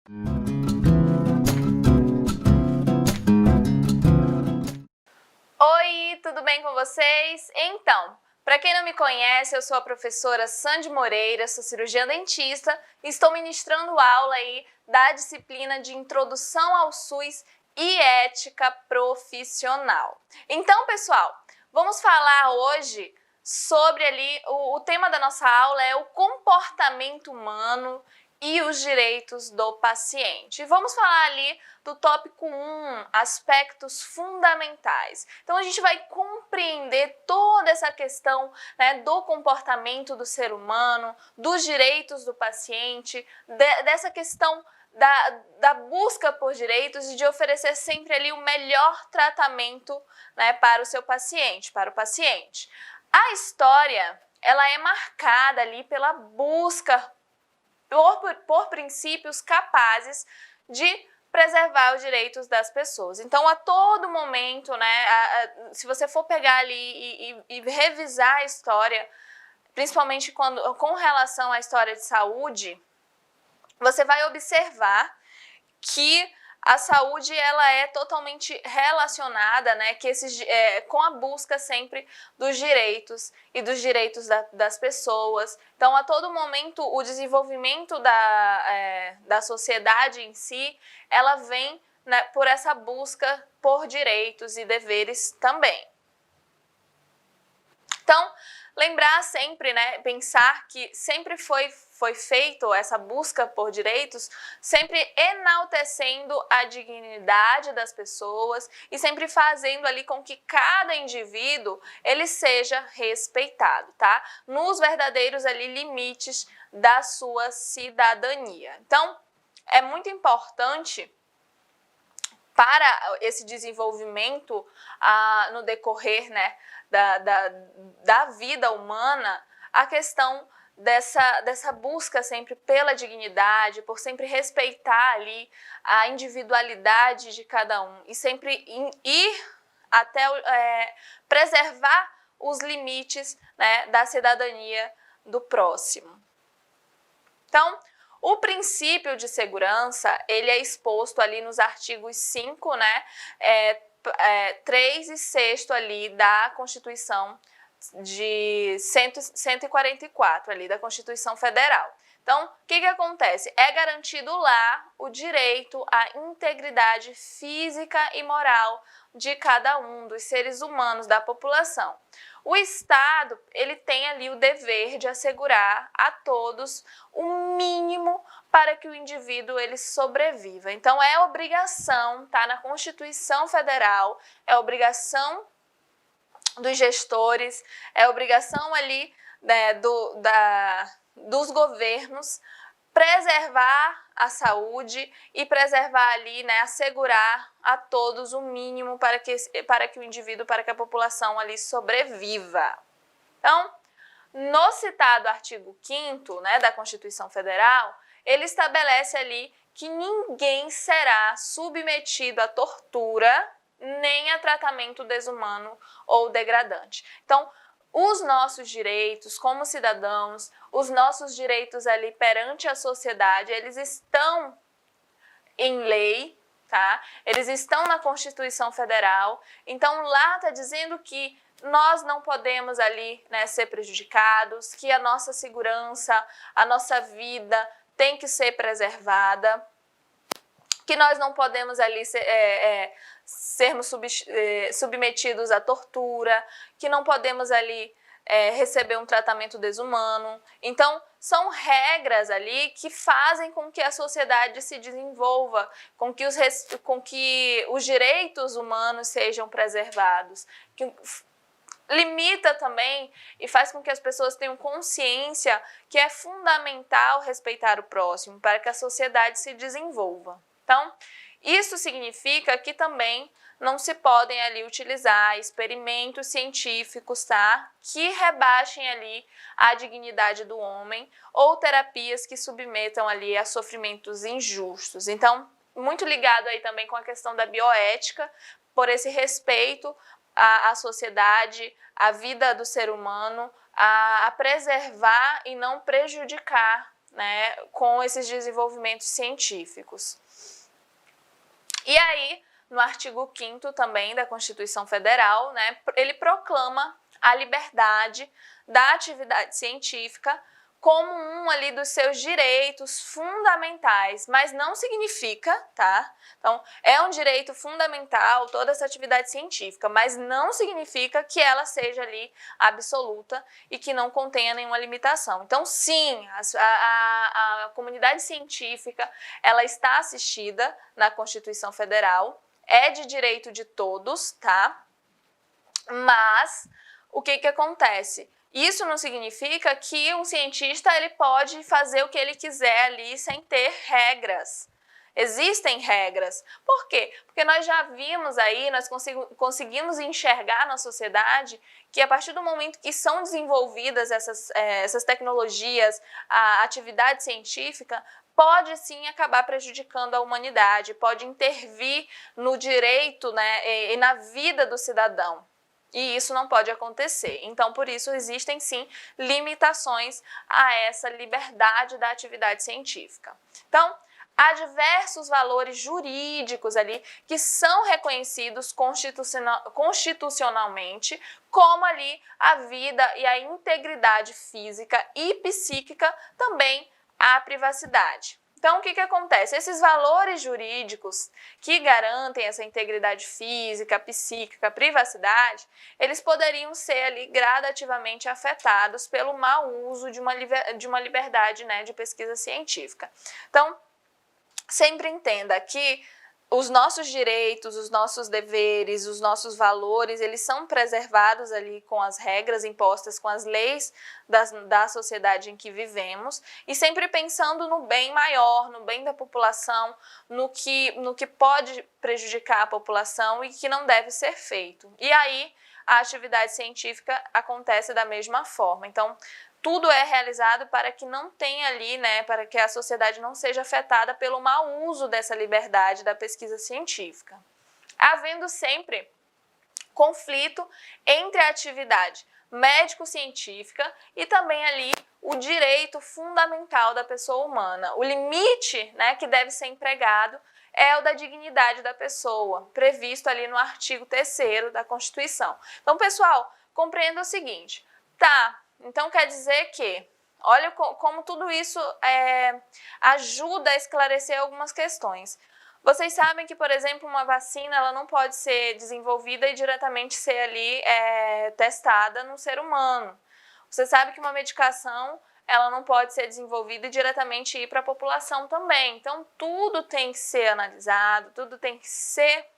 Oi, tudo bem com vocês? Então, para quem não me conhece, eu sou a professora Sandy Moreira, sou cirurgiã dentista e estou ministrando aula aí da disciplina de Introdução ao SUS e Ética Profissional. Então, pessoal, vamos falar hoje sobre o tema da nossa aula é o comportamento humano e os direitos do paciente. Vamos falar ali do tópico 1, aspectos fundamentais. Então a gente vai compreender toda essa questão, né, do comportamento do ser humano, dos direitos do paciente, dessa questão da busca por direitos e de oferecer sempre ali o melhor tratamento, né, para o seu paciente, para o paciente. A história, ela é marcada ali pela busca por princípios capazes de preservar os direitos das pessoas. Então, a todo momento, né, se você for pegar ali e revisar a história, principalmente com relação à história de saúde, você vai observar que a saúde ela é totalmente relacionada, né, com a busca sempre dos direitos e dos direitos das pessoas. Então, a todo momento, o desenvolvimento da sociedade em si, ela vem, né, por essa busca por direitos e deveres também. Então, lembrar sempre, né, pensar que sempre foi feito essa busca por direitos, sempre enaltecendo a dignidade das pessoas e sempre fazendo ali com que cada indivíduo ele seja respeitado, tá? Nos verdadeiros ali limites da sua cidadania. Então, é muito importante para esse desenvolvimento no decorrer, né, da vida humana, a questão dessa busca sempre pela dignidade, por sempre respeitar ali a individualidade de cada um e sempre ir até preservar os limites, né, da cidadania do próximo. Então, o princípio de segurança, ele é exposto ali nos artigos 5, né, 3 e 6 ali da Constituição de 144 ali da Constituição Federal. Então, o que acontece? É garantido lá o direito à integridade física e moral de cada um dos seres humanos da população. O Estado, ele tem ali o dever de assegurar a todos o mínimo para que o indivíduo ele sobreviva. Então, é obrigação, tá? Na Constituição Federal, é obrigação dos gestores, é obrigação ali, né, dos governos preservar a saúde e preservar ali, né, assegurar a todos o mínimo para que o indivíduo, para que a população ali sobreviva. Então, no citado artigo 5º, né, da Constituição Federal, ele estabelece ali que ninguém será submetido à tortura nem a tratamento desumano ou degradante. Então, os nossos direitos como cidadãos, os nossos direitos ali perante a sociedade, eles estão em lei, tá? Eles estão na Constituição Federal. Então, lá está dizendo que nós não podemos ali, né, ser prejudicados, que a nossa segurança, a nossa vida tem que ser preservada, que nós não podemos ali sermos submetidos à tortura, que não podemos ali receber um tratamento desumano. Então, são regras ali que fazem com que a sociedade se desenvolva, com que os direitos humanos sejam preservados, que limita também e faz com que as pessoas tenham consciência que é fundamental respeitar o próximo para que a sociedade se desenvolva. Então, isso significa que também não se podem ali utilizar experimentos científicos, tá? Que rebaixem ali a dignidade do homem ou terapias que submetam ali a sofrimentos injustos. Então, muito ligado aí também com a questão da bioética, por esse respeito à sociedade, à vida do ser humano, a preservar e não prejudicar né, com esses desenvolvimentos científicos. E aí, no artigo 5º também da Constituição Federal, né, ele proclama a liberdade da atividade científica como um ali dos seus direitos fundamentais, mas não significa, tá? Então, é um direito fundamental toda essa atividade científica, mas não significa que ela seja ali absoluta e que não contenha nenhuma limitação. Então, sim, a comunidade científica, ela está assistida na Constituição Federal, é de direito de todos, tá? Mas o que acontece? Isso não significa que um cientista ele pode fazer o que ele quiser ali sem ter regras. Existem regras. Por quê? Porque nós já vimos aí, nós conseguimos enxergar na sociedade que a partir do momento que são desenvolvidas essas tecnologias, a atividade científica pode sim acabar prejudicando a humanidade, pode intervir no direito, né, e na vida do cidadão. E isso não pode acontecer. Então, por isso, existem sim limitações a essa liberdade da atividade científica. Então, há diversos valores jurídicos ali que são reconhecidos constitucionalmente, como ali a vida e a integridade física e psíquica, também a privacidade. Então, o que acontece? Esses valores jurídicos que garantem essa integridade física, psíquica, privacidade, eles poderiam ser ali gradativamente afetados pelo mau uso de uma liberdade, né, de pesquisa científica. Então, sempre entenda que os nossos direitos, os nossos deveres, os nossos valores, eles são preservados ali com as regras impostas, com as leis da sociedade em que vivemos, e sempre pensando no bem maior, no bem da população, no que pode prejudicar a população e que não deve ser feito. E aí a atividade científica acontece da mesma forma. Então, tudo é realizado para que não tenha ali, né, para que a sociedade não seja afetada pelo mau uso dessa liberdade da pesquisa científica. Havendo sempre conflito entre a atividade médico-científica e também ali o direito fundamental da pessoa humana. O limite, né, que deve ser empregado é o da dignidade da pessoa, previsto ali no artigo 3º da Constituição. Então, pessoal, compreenda o seguinte, tá? Então, quer dizer que, olha como tudo isso ajuda a esclarecer algumas questões. Vocês sabem que, por exemplo, uma vacina ela não pode ser desenvolvida e diretamente ser ali testada no ser humano. Você sabe que uma medicação ela não pode ser desenvolvida e diretamente ir para a população também. Então, tudo tem que ser analisado, tudo tem que ser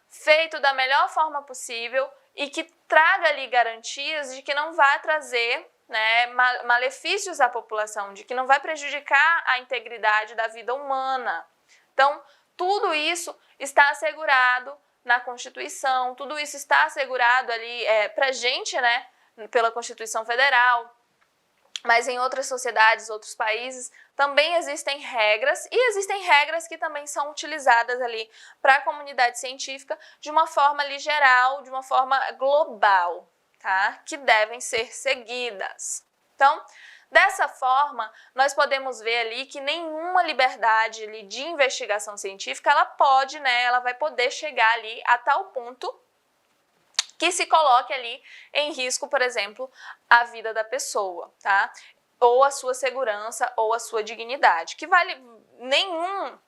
feito da melhor forma possível e que traga ali garantias de que não vai trazer, né, malefícios à população, de que não vai prejudicar a integridade da vida humana. Então, tudo isso está assegurado na Constituição, tudo isso está assegurado ali pra gente, né, pela Constituição Federal, mas em outras sociedades, outros países, também existem regras, e existem regras que também são utilizadas ali para a comunidade científica de uma forma ali geral, de uma forma global, tá? Que devem ser seguidas. Então, dessa forma, nós podemos ver ali que nenhuma liberdade ali de investigação científica, ela pode, né, ela vai poder chegar ali a tal ponto que se coloque ali em risco, por exemplo, a vida da pessoa, tá? Ou a sua segurança ou a sua dignidade, que vale nenhuma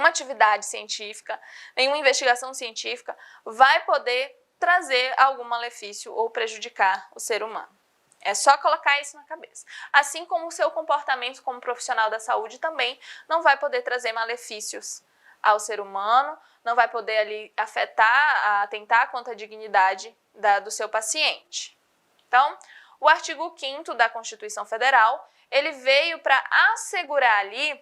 atividade científica, nenhuma investigação científica vai poder trazer algum malefício ou prejudicar o ser humano. É só colocar isso na cabeça. Assim como o seu comportamento como profissional da saúde também não vai poder trazer malefícios ao ser humano, não vai poder ali atentar contra a dignidade do seu paciente. Então, o artigo 5º da Constituição Federal, ele veio para assegurar ali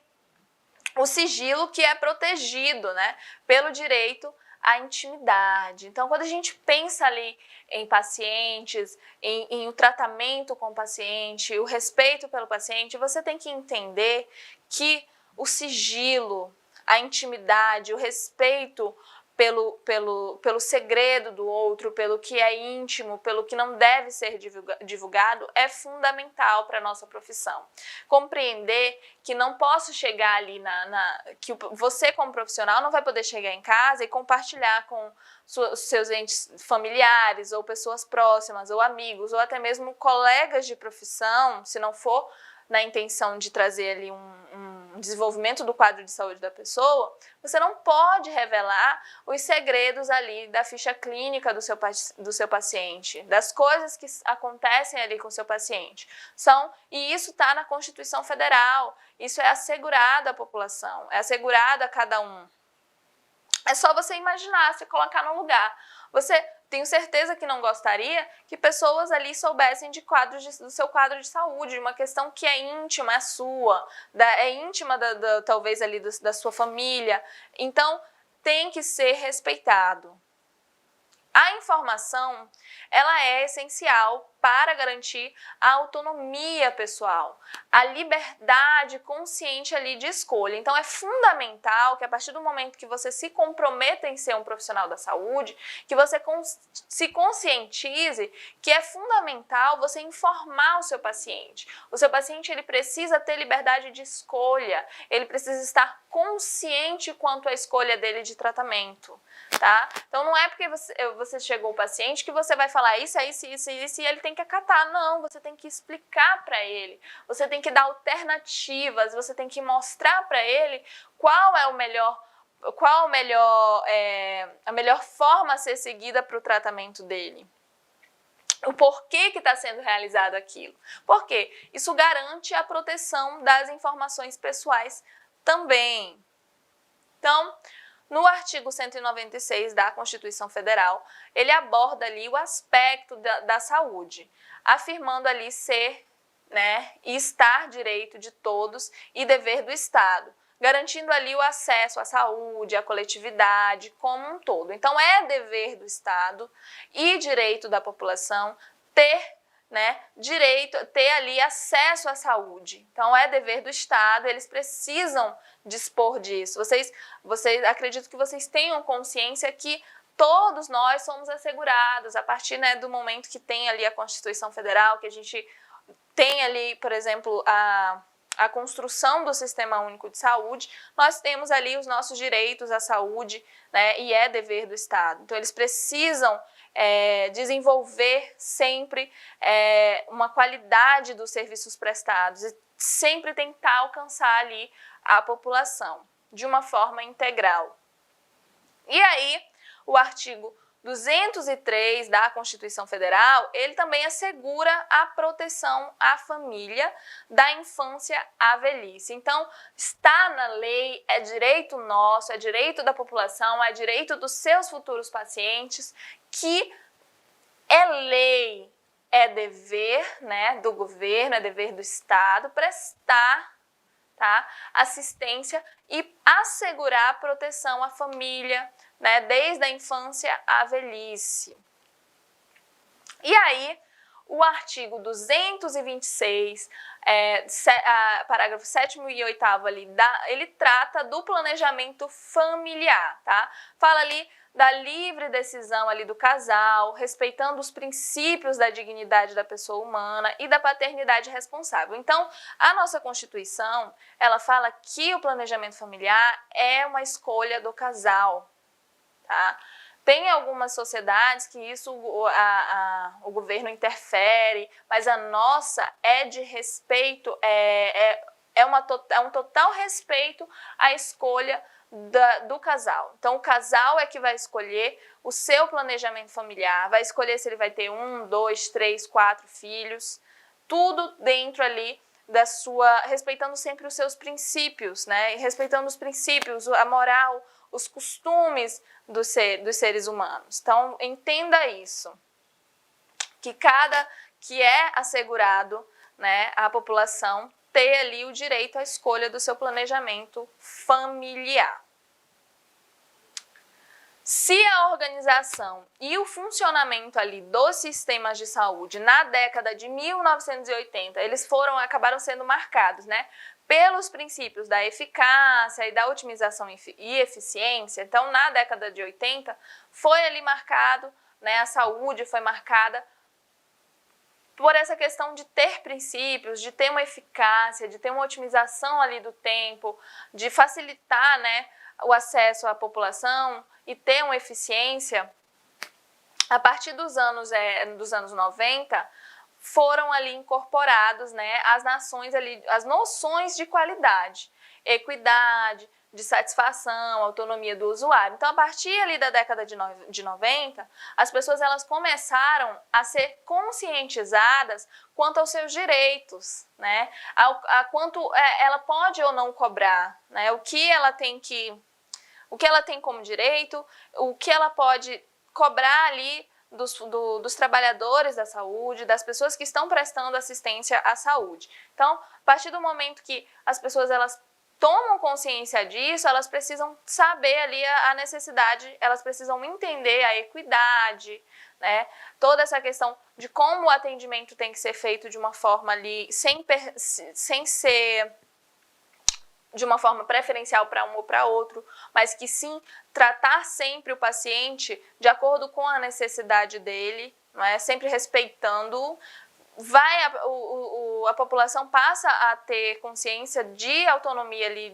o sigilo que é protegido, né, pelo direito à intimidade. Então, quando a gente pensa ali em pacientes, em o tratamento com o paciente, o respeito pelo paciente, você tem que entender que o sigilo, a intimidade, o respeito pelo segredo do outro, pelo que é íntimo, pelo que não deve ser divulgado, é fundamental para a nossa profissão. Compreender que não posso chegar ali que você como profissional não vai poder chegar em casa e compartilhar com seus entes familiares ou pessoas próximas ou amigos ou até mesmo colegas de profissão, se não for na intenção de trazer ali um desenvolvimento do quadro de saúde da pessoa, você não pode revelar os segredos ali da ficha clínica do seu paciente, das coisas que acontecem ali com o seu paciente. E isso está na Constituição Federal, isso é assegurado à população, é assegurado a cada um. É só você imaginar, se colocar no lugar. Tenho certeza que não gostaria que pessoas ali soubessem do seu quadro de saúde, de uma questão que é íntima, é sua, é íntima talvez ali da sua família. Então, tem que ser respeitado. A informação, ela é essencial para garantir a autonomia pessoal, a liberdade consciente ali de escolha. Então é fundamental que a partir do momento que você se comprometa em ser um profissional da saúde, que você se conscientize que é fundamental você informar o seu paciente. O seu paciente ele precisa ter liberdade de escolha, ele precisa estar consciente quanto à escolha dele de tratamento, tá? Então não é porque você chegou ao paciente que você vai falar isso e ele tem que acatar. Não, você tem que explicar para ele, você tem que dar alternativas, você tem que mostrar para ele qual é a melhor forma a ser seguida para o tratamento dele. O porquê que está sendo realizado aquilo. Por quê? Isso garante a proteção das informações pessoais também. Então, no artigo 196 da Constituição Federal, ele aborda ali o aspecto da saúde, afirmando ali ser, e estar direito de todos e dever do Estado, garantindo ali o acesso à saúde, à coletividade como um todo. Então, é dever do Estado e direito da população ter ali acesso à saúde. Então, é dever do Estado, eles precisam dispor disso. Acredito que vocês tenham consciência que todos nós somos assegurados a partir do momento que tem ali a Constituição Federal, que a gente tem ali, por exemplo, a construção do Sistema Único de Saúde, nós temos ali os nossos direitos à saúde, e é dever do Estado. Então, eles precisam desenvolver sempre uma qualidade dos serviços prestados e sempre tentar alcançar ali a população de uma forma integral. E aí, o artigo 203 da Constituição Federal, ele também assegura a proteção à família da infância à velhice. Então, está na lei, é direito nosso, é direito da população, é direito dos seus futuros pacientes, que é lei, é dever do governo, é dever do Estado prestar assistência e assegurar a proteção à família, desde a infância à velhice. E aí, o artigo 226, parágrafo 7º e 8º ali, ele trata do planejamento familiar, tá? Fala ali da livre decisão ali do casal, respeitando os princípios da dignidade da pessoa humana e da paternidade responsável. Então, a nossa Constituição, ela fala que o planejamento familiar é uma escolha do casal, tá? Tem algumas sociedades que isso o governo interfere, mas a nossa é de respeito, é um total respeito à escolha do casal. Então, o casal é que vai escolher o seu planejamento familiar, vai escolher se ele vai ter 1, 2, 3, 4 filhos, tudo dentro ali respeitando sempre os seus princípios, e respeitando os princípios, a moral, os costumes dos seres humanos. Então, entenda isso, que é assegurado, à população ter ali o direito à escolha do seu planejamento familiar. Se a organização e o funcionamento ali dos sistemas de saúde na década de 1980, eles acabaram sendo marcados, pelos princípios da eficácia e da otimização e eficiência. Então, na década de 80, foi ali marcado, né, a saúde foi marcada por essa questão de ter princípios, de ter uma eficácia, de ter uma otimização ali do tempo, de facilitar, né, o acesso à população e ter uma eficiência. A partir dos anos 90, foram ali incorporados, né, as noções de qualidade, equidade, de satisfação, autonomia do usuário. Então, a partir ali da década de 90, as pessoas elas começaram a ser conscientizadas quanto aos seus direitos, né? A quanto ela pode ou não cobrar, né? O que ela tem como direito, o que ela pode cobrar ali dos trabalhadores da saúde, das pessoas que estão prestando assistência à saúde. Então, a partir do momento que as pessoas elas tomam consciência disso, elas precisam saber ali a necessidade, elas precisam entender a equidade, né? Toda essa questão de como o atendimento tem que ser feito de uma forma ali, sem ser de uma forma preferencial para um ou para outro, mas que sim tratar sempre o paciente de acordo com a necessidade dele, não é? Sempre respeitando. A população passa a ter consciência de autonomia ali,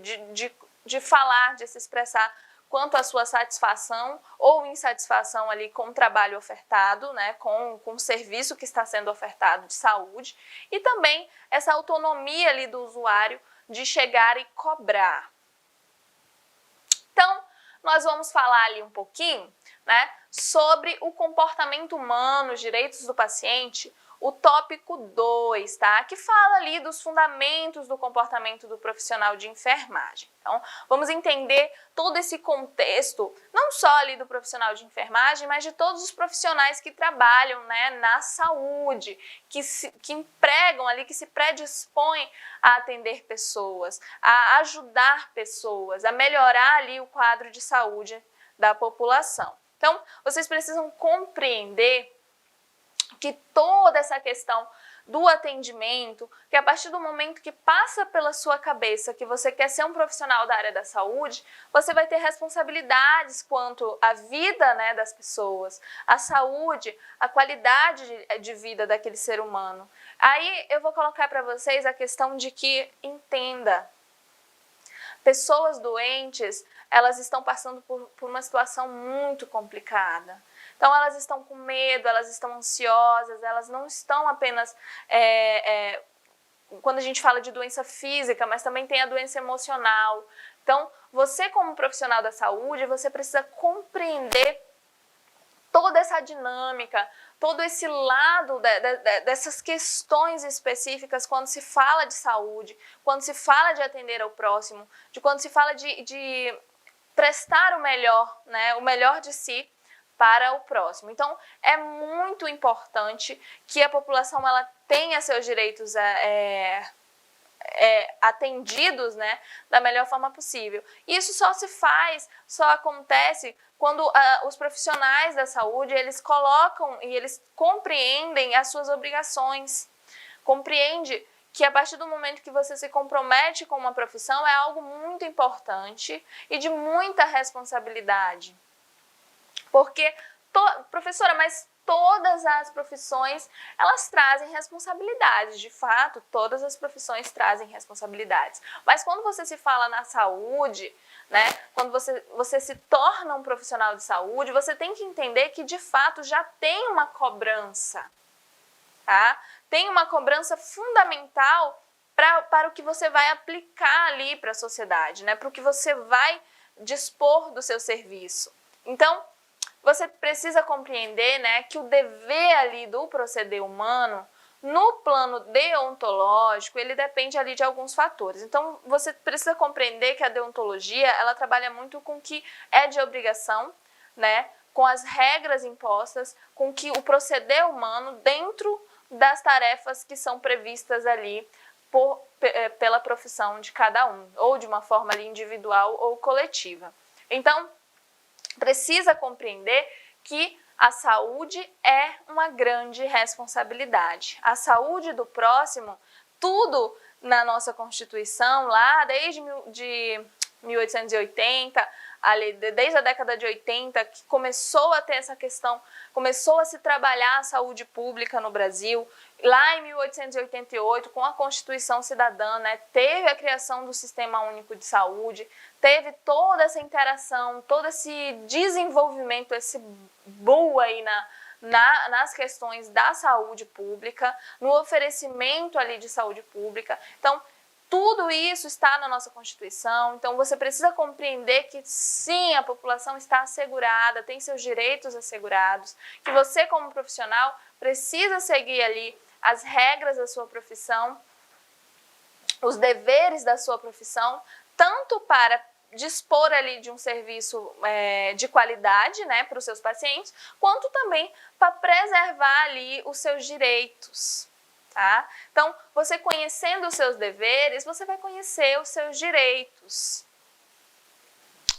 de falar, de se expressar quanto à sua satisfação ou insatisfação ali com o trabalho ofertado, né, com o serviço que está sendo ofertado de saúde, e também essa autonomia ali do usuário de chegar e cobrar. Então, nós vamos falar ali um pouquinho, né, sobre o comportamento humano, os direitos do paciente, o tópico 2, tá? Que fala ali dos fundamentos do comportamento do profissional de enfermagem. Então, vamos entender todo esse contexto, não só ali do profissional de enfermagem, mas de todos os profissionais que trabalham, né, na saúde, que empregam ali, que se predispõem a atender pessoas, a ajudar pessoas, a melhorar ali o quadro de saúde da população. Então, vocês precisam compreender que toda essa questão do atendimento, que a partir do momento que passa pela sua cabeça que você quer ser um profissional da área da saúde, você vai ter responsabilidades quanto à vida, né, das pessoas, à saúde, à qualidade de vida daquele ser humano. Aí eu vou colocar para vocês a questão de que entenda. Pessoas doentes, elas estão passando por uma situação muito complicada. Então, elas estão com medo, elas estão ansiosas, elas não estão apenas, quando a gente fala de doença física, mas também tem a doença emocional. Então, você como profissional da saúde, você precisa compreender toda essa dinâmica, todo esse lado dessas questões específicas quando se fala de saúde, quando se fala de atender ao próximo, quando se fala de prestar o melhor, né, o melhor de si para o próximo. Então, é muito importante que a população ela tenha seus direitos atendidos, né, da melhor forma possível. Isso só acontece quando os profissionais da saúde, eles colocam e eles compreendem as suas obrigações. Compreende que a partir do momento que você se compromete com uma profissão é algo muito importante e de muita responsabilidade. Porque, professora, mas todas as profissões, elas trazem responsabilidades. De fato, todas as profissões trazem responsabilidades. Mas quando você se fala na saúde, né, quando você se torna um profissional de saúde, você tem que entender que, de fato, já tem uma cobrança. Tá? Tem uma cobrança fundamental para o que você vai aplicar ali para a sociedade, né, para o que você vai dispor do seu serviço. Então, você precisa compreender, né, que o dever ali do proceder humano, no plano deontológico, ele depende ali de alguns fatores. Então, você precisa compreender que a deontologia, ela trabalha muito com o que é de obrigação, né, com as regras impostas, com que o proceder humano dentro das tarefas que são previstas ali pela profissão de cada um, ou de uma forma ali individual ou coletiva. Então, precisa compreender que a saúde é uma grande responsabilidade. A saúde do próximo, tudo na nossa Constituição, lá desde de 1880, ali, desde a década de 80, que começou a ter essa questão, começou a se trabalhar a saúde pública no Brasil. Lá em 1888, com a Constituição Cidadã, né, teve a criação do Sistema Único de Saúde, teve toda essa interação, todo esse desenvolvimento, esse boom aí nas questões da saúde pública, no oferecimento ali de saúde pública. Então, tudo isso está na nossa Constituição, então você precisa compreender que sim, a população está assegurada, tem seus direitos assegurados, que você como profissional precisa seguir ali as regras da sua profissão, os deveres da sua profissão, tanto para dispor ali de um serviço de qualidade, né, para os seus pacientes, quanto também para preservar ali os seus direitos. Tá? Então, você conhecendo os seus deveres, você vai conhecer os seus direitos.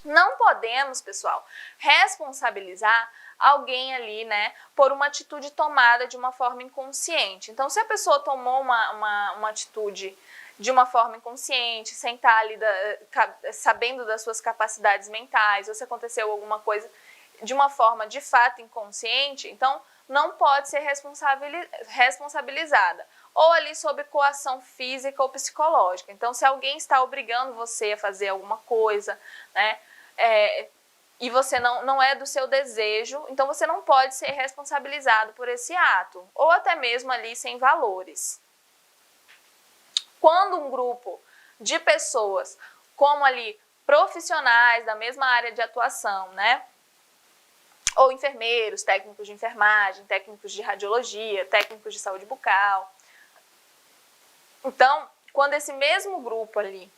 Não podemos, pessoal, responsabilizar alguém ali, né, por uma atitude tomada de uma forma inconsciente. Então, se a pessoa tomou uma atitude de uma forma inconsciente, sem estar ali sabendo das suas capacidades mentais, ou se aconteceu alguma coisa de uma forma de fato inconsciente, então não pode ser responsabilizada. Ou ali sob coação física ou psicológica. Então, se alguém está obrigando você a fazer alguma coisa, né, e você não é do seu desejo, então você não pode ser responsabilizado por esse ato. Ou até mesmo ali sem valores. Quando um grupo de pessoas, como ali profissionais da mesma área de atuação, né, ou enfermeiros, técnicos de enfermagem, técnicos de radiologia, técnicos de saúde bucal. Então, quando esse mesmo grupo ali,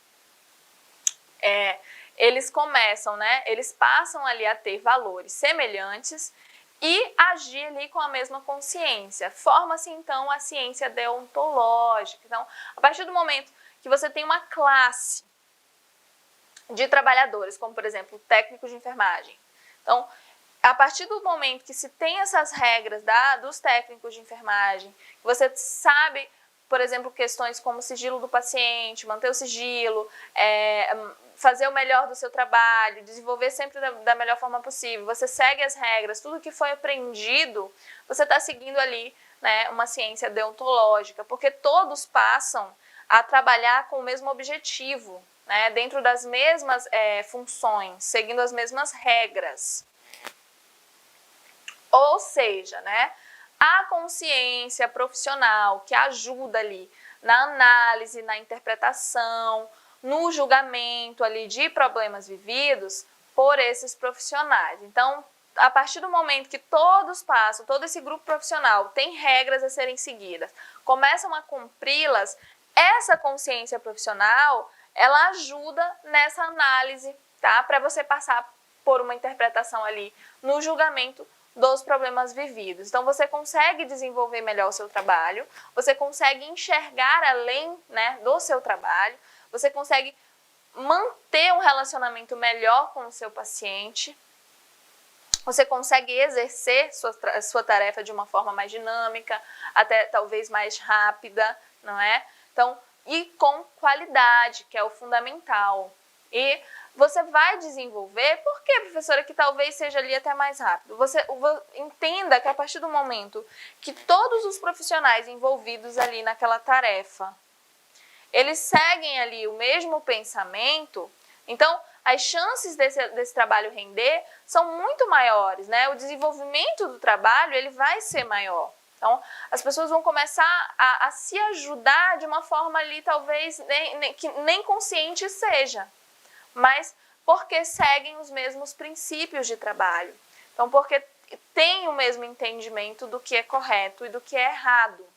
eles começam, né, eles passam ali a ter valores semelhantes e agir ali com a mesma consciência. Forma-se, então, a ciência deontológica. Então, a partir do momento que você tem uma classe de trabalhadores, como, por exemplo, técnicos de enfermagem. Então, a partir do momento que se tem essas regras dos técnicos de enfermagem, que você sabe, por exemplo, questões como o sigilo do paciente, manter o sigilo, fazer o melhor do seu trabalho, desenvolver sempre da melhor forma possível, você segue as regras, tudo que foi aprendido, você está seguindo ali, né, uma ciência deontológica, porque todos passam a trabalhar com o mesmo objetivo, né, dentro das mesmas funções, seguindo as mesmas regras. Ou seja, né, a consciência profissional que ajuda ali na análise, na interpretação, no julgamento ali de problemas vividos por esses profissionais. Então, a partir do momento que todos passam, todo esse grupo profissional tem regras a serem seguidas, começam a cumpri-las, essa consciência profissional, ela ajuda nessa análise, tá? Para você passar por uma interpretação ali no julgamento dos problemas vividos. Então, você consegue desenvolver melhor o seu trabalho, você consegue enxergar além, né, do seu trabalho, você consegue manter um relacionamento melhor com o seu paciente, você consegue exercer sua tarefa de uma forma mais dinâmica, até talvez mais rápida, não é? Então, e com qualidade, que é o fundamental. E você vai desenvolver, por que, professora, que talvez seja ali até mais rápido? Você entenda que a partir do momento que todos os profissionais envolvidos ali naquela tarefa, eles seguem ali o mesmo pensamento, então as chances desse trabalho render são muito maiores, né? O desenvolvimento do trabalho, ele vai ser maior. Então, as pessoas vão começar a se ajudar de uma forma ali, talvez, que nem consciente seja, mas porque seguem os mesmos princípios de trabalho. Então, porque têm o mesmo entendimento do que é correto e do que é errado.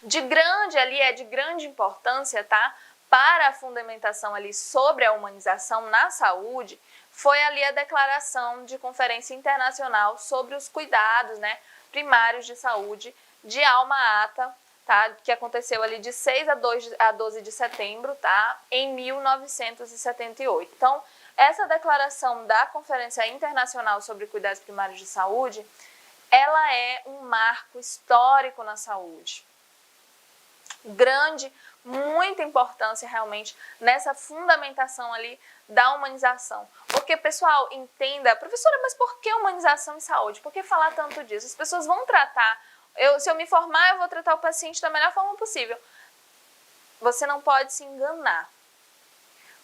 De grande importância, tá? Para a fundamentação ali sobre a humanização na saúde, foi ali a declaração de Conferência Internacional sobre os cuidados, né, primários de saúde de Alma Ata, tá? Que aconteceu ali de 6 a 12 de setembro, tá? Em 1978. Então, essa declaração da Conferência Internacional sobre Cuidados Primários de Saúde, ela é um marco histórico na saúde. grande, muita importância realmente nessa fundamentação ali da humanização. Porque, pessoal, entenda, professora, mas por que humanização em saúde? Por que falar tanto disso? As pessoas vão tratar, se eu me formar, eu vou tratar o paciente da melhor forma possível. Você não pode se enganar.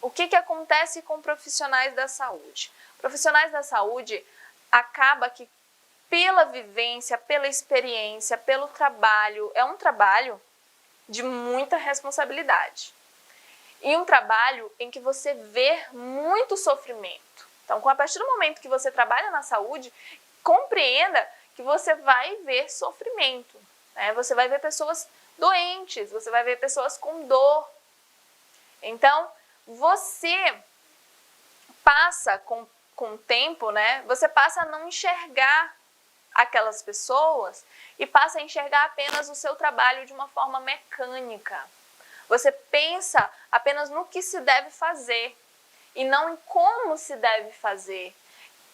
O que acontece com profissionais da saúde? Profissionais da saúde acaba que pela vivência, pela experiência, pelo trabalho, é um trabalho de muita responsabilidade. E um trabalho em que você vê muito sofrimento. Então, a partir do momento que você trabalha na saúde, compreenda que você vai ver sofrimento, né? Você vai ver pessoas doentes, você vai ver pessoas com dor. Então, você passa com o tempo, né? Você passa a não enxergar aquelas pessoas e passa a enxergar apenas o seu trabalho de uma forma mecânica. Você pensa apenas no que se deve fazer e não em como se deve fazer.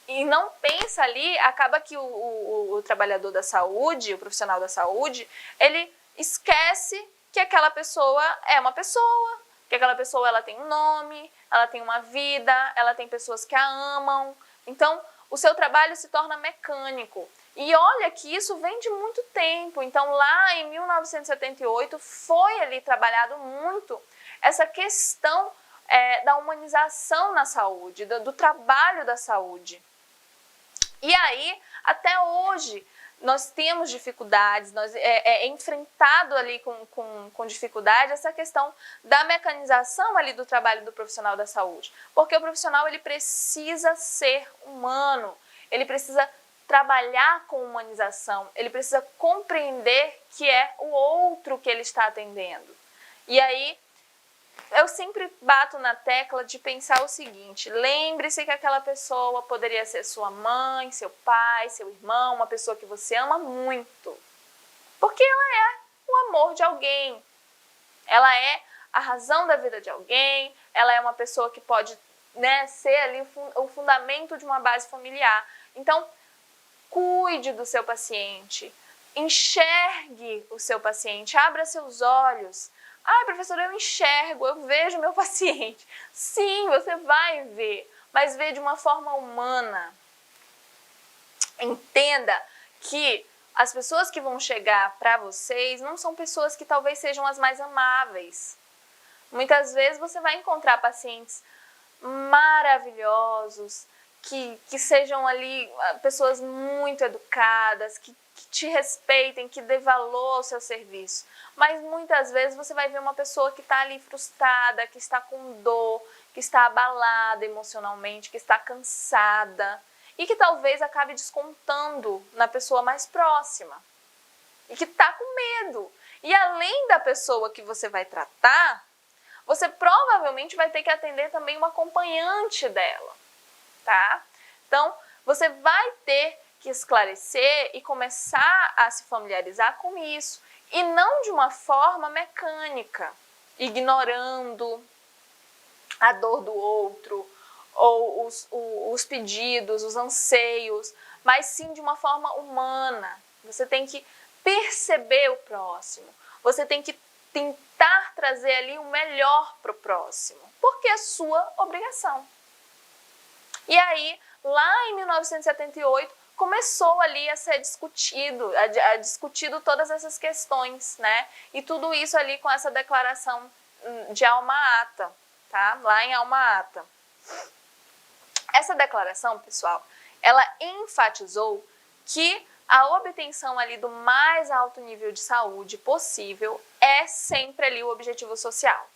E não pensa ali, acaba que o trabalhador da saúde, o profissional da saúde, ele esquece que aquela pessoa é uma pessoa, que aquela pessoa ela tem um nome, ela tem uma vida, ela tem pessoas que a amam. Então, o seu trabalho se torna mecânico. E olha que isso vem de muito tempo. Então, lá em 1978, foi ali trabalhado muito essa questão da humanização na saúde, do trabalho da saúde. E aí, até hoje, nós temos dificuldades, é enfrentado ali com dificuldade essa questão da mecanização ali do trabalho do profissional da saúde. Porque o profissional ele precisa ser humano, ele precisa trabalhar com humanização, ele precisa compreender que é o outro que ele está atendendo. E aí, eu sempre bato na tecla de pensar o seguinte: lembre-se que aquela pessoa poderia ser sua mãe, seu pai, seu irmão, uma pessoa que você ama muito. Porque ela é o amor de alguém, ela é a razão da vida de alguém, ela é uma pessoa que pode, né, ser ali o fundamento de uma base familiar. Então, cuide do seu paciente, enxergue o seu paciente, abra seus olhos. Ai, professora, eu enxergo, eu vejo meu paciente. Sim, você vai ver, mas vê de uma forma humana. Entenda que as pessoas que vão chegar para vocês não são pessoas que talvez sejam as mais amáveis. Muitas vezes você vai encontrar pacientes maravilhosos, que sejam ali pessoas muito educadas, que te respeitem, que dê valor ao seu serviço. Mas muitas vezes você vai ver uma pessoa que está ali frustrada, que está com dor, que está abalada emocionalmente, que está cansada e que talvez acabe descontando na pessoa mais próxima e que está com medo. E além da pessoa que você vai tratar, você provavelmente vai ter que atender também uma acompanhante dela, tá? Então, você vai ter que esclarecer e começar a se familiarizar com isso, e não de uma forma mecânica, ignorando a dor do outro, ou os pedidos, os anseios, mas sim de uma forma humana. Você tem que perceber o próximo, você tem que tentar trazer ali o melhor para o próximo, porque é sua obrigação. E aí, lá em 1978, começou ali a ser discutido todas essas questões, né? E tudo isso ali com essa declaração de Alma-Ata, tá? Lá em Alma-Ata. Essa declaração, pessoal, ela enfatizou que a obtenção ali do mais alto nível de saúde possível é sempre ali o objetivo social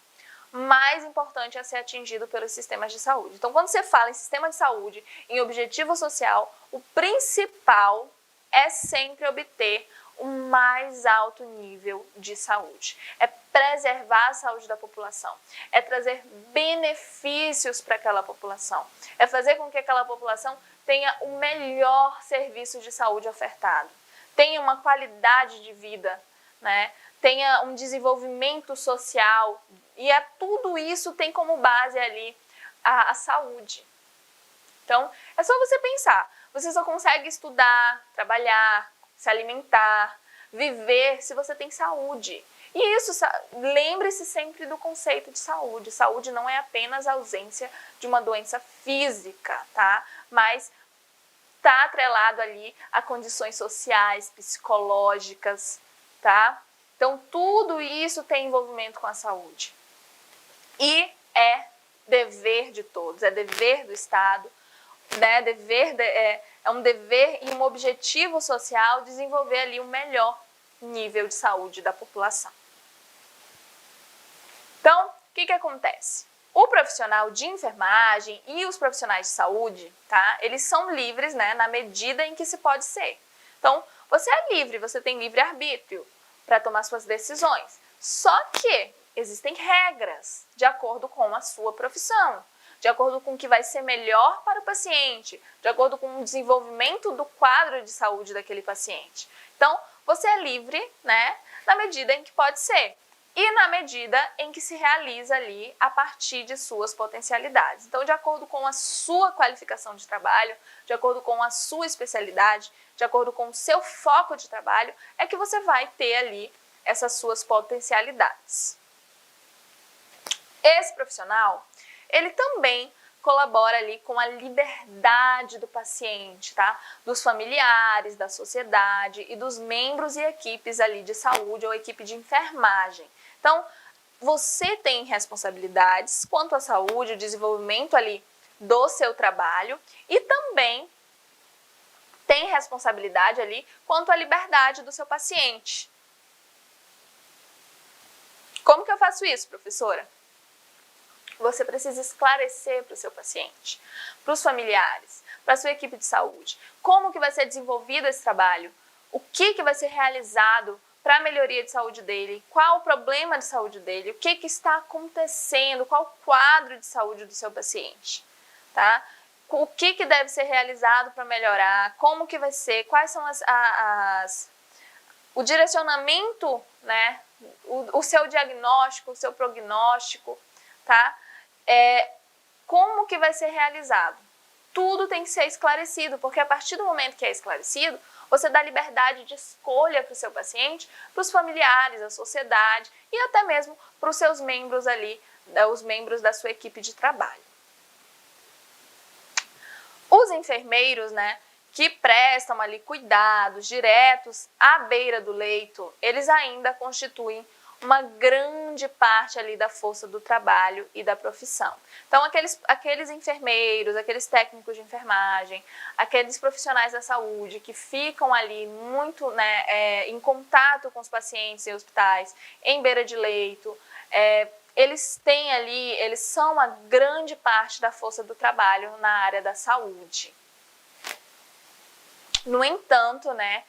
mais importante a ser atingido pelos sistemas de saúde. Então, quando você fala em sistema de saúde, em objetivo social, o principal é sempre obter o mais alto nível de saúde. É preservar a saúde da população, é trazer benefícios para aquela população, é fazer com que aquela população tenha o melhor serviço de saúde ofertado, tenha uma qualidade de vida, né? Tenha um desenvolvimento social, e tudo isso tem como base ali a saúde. Então, é só você pensar, você só consegue estudar, trabalhar, se alimentar, viver se você tem saúde. E isso, lembre-se sempre do conceito de saúde. Saúde não é apenas a ausência de uma doença física, tá? Mas está atrelado ali a condições sociais, psicológicas, tá? Então, tudo isso tem envolvimento com a saúde. E é dever de todos, é dever do Estado, né? É um dever e um objetivo social desenvolver ali o melhor nível de saúde da população. Então, o que acontece? O profissional de enfermagem e os profissionais de saúde, tá? Eles são livres, né, na medida em que se pode ser. Então, você é livre, você tem livre-arbítrio para tomar suas decisões. Só que existem regras de acordo com a sua profissão, de acordo com o que vai ser melhor para o paciente, de acordo com o desenvolvimento do quadro de saúde daquele paciente. Então, você é livre, né, na medida em que pode ser. E na medida em que se realiza ali a partir de suas potencialidades. Então, de acordo com a sua qualificação de trabalho, de acordo com a sua especialidade, de acordo com o seu foco de trabalho, é que você vai ter ali essas suas potencialidades. Esse profissional, ele também colabora ali com a liberdade do paciente, tá? Dos familiares, da sociedade e dos membros e equipes ali de saúde ou equipe de enfermagem. Então, você tem responsabilidades quanto à saúde, o desenvolvimento ali do seu trabalho e também tem responsabilidade ali quanto à liberdade do seu paciente. Como que eu faço isso, professora? Você precisa esclarecer para o seu paciente, para os familiares, para a sua equipe de saúde, como que vai ser desenvolvido esse trabalho, o que vai ser realizado para a melhoria de saúde dele, qual o problema de saúde dele, o que está acontecendo, qual o quadro de saúde do seu paciente, tá? O que deve ser realizado para melhorar, como que vai ser, quais são o direcionamento, né, o seu diagnóstico, o seu prognóstico, tá? Como que vai ser realizado. Tudo tem que ser esclarecido, porque a partir do momento que é esclarecido, você dá liberdade de escolha para o seu paciente, para os familiares, a sociedade e até mesmo para os seus membros ali, os membros da sua equipe de trabalho. Os enfermeiros, né, que prestam ali cuidados diretos à beira do leito, eles ainda constituem uma grande parte ali da força do trabalho e da profissão. Então, aqueles enfermeiros, aqueles técnicos de enfermagem, aqueles profissionais da saúde que ficam ali muito, né, em contato com os pacientes em hospitais, em beira de leito, eles são uma grande parte da força do trabalho na área da saúde. No entanto, né,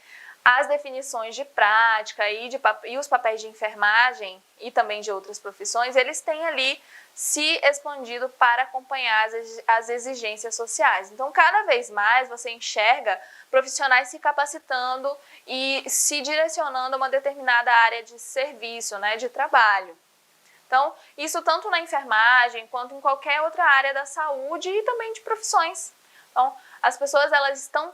as definições de prática e os papéis de enfermagem e também de outras profissões, eles têm ali se expandido para acompanhar as exigências sociais. Então, cada vez mais você enxerga profissionais se capacitando e se direcionando a uma determinada área de serviço, né, de trabalho. Então, isso tanto na enfermagem quanto em qualquer outra área da saúde e também de profissões. Então, as pessoas elas estão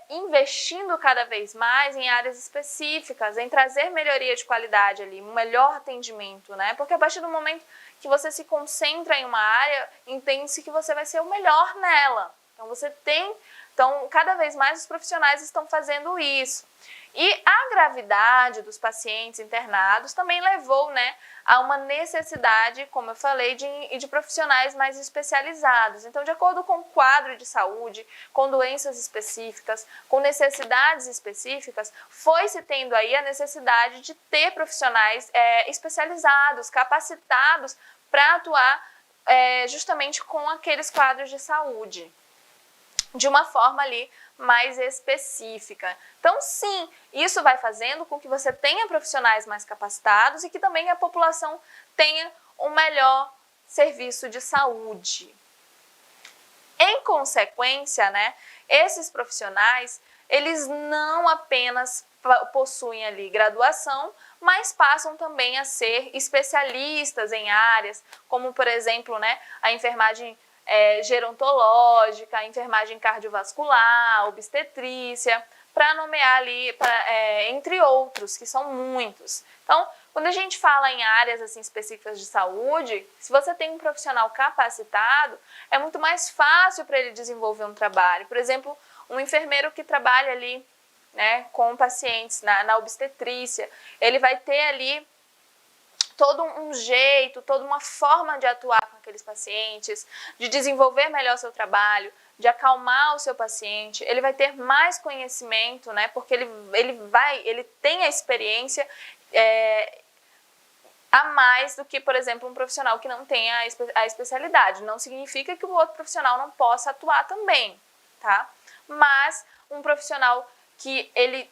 investindo cada vez mais em áreas específicas, em trazer melhoria de qualidade ali, um melhor atendimento, né? Porque a partir do momento que você se concentra em uma área, entende-se que você vai ser o melhor nela. Então, cada vez mais os profissionais estão fazendo isso. E a gravidade dos pacientes internados também levou, né, a uma necessidade, como eu falei, de profissionais mais especializados. Então, de acordo com o quadro de saúde, com doenças específicas, com necessidades específicas, foi-se tendo aí a necessidade de ter profissionais especializados, capacitados para atuar justamente com aqueles quadros de saúde, de uma forma ali mais específica. Então, sim, isso vai fazendo com que você tenha profissionais mais capacitados e que também a população tenha um melhor serviço de saúde. Em consequência, né, esses profissionais, eles não apenas possuem ali graduação, mas passam também a ser especialistas em áreas, como, por exemplo, né, a enfermagem gerontológica, a enfermagem cardiovascular, obstetrícia, para nomear ali, entre outros, que são muitos. Então, Quando a gente fala em áreas assim específicas de saúde, se você tem um profissional capacitado, é muito mais fácil para ele desenvolver um trabalho. Por exemplo, um enfermeiro que trabalha ali, né, com pacientes na obstetrícia, ele vai ter ali todo um jeito, toda uma forma de atuar com aqueles pacientes, de desenvolver melhor seu trabalho, de acalmar o seu paciente. Ele vai ter mais conhecimento, né, porque ele tem a experiência a mais do que, por exemplo, um profissional que não tem a especialidade. Não significa que o outro profissional não possa atuar também, tá? Mas um profissional que ele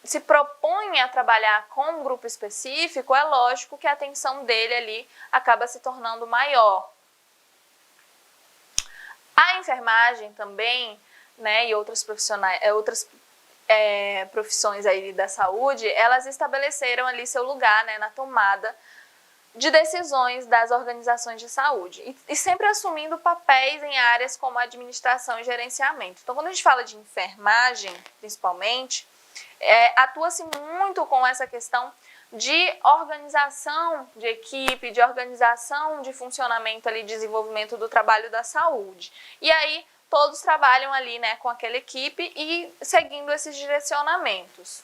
se propõe a trabalhar com um grupo específico, é lógico que a atenção dele ali acaba se tornando maior. A enfermagem também, né, e outras profissões aí da saúde, elas estabeleceram ali seu lugar, né, na tomada de decisões das organizações de saúde e sempre assumindo papéis em áreas como administração e gerenciamento. Então, quando a gente fala de enfermagem, principalmente, atua-se muito com essa questão de organização de equipe, de organização de funcionamento ali, desenvolvimento do trabalho da saúde. E aí, todos trabalham ali, né, com aquela equipe e seguindo esses direcionamentos.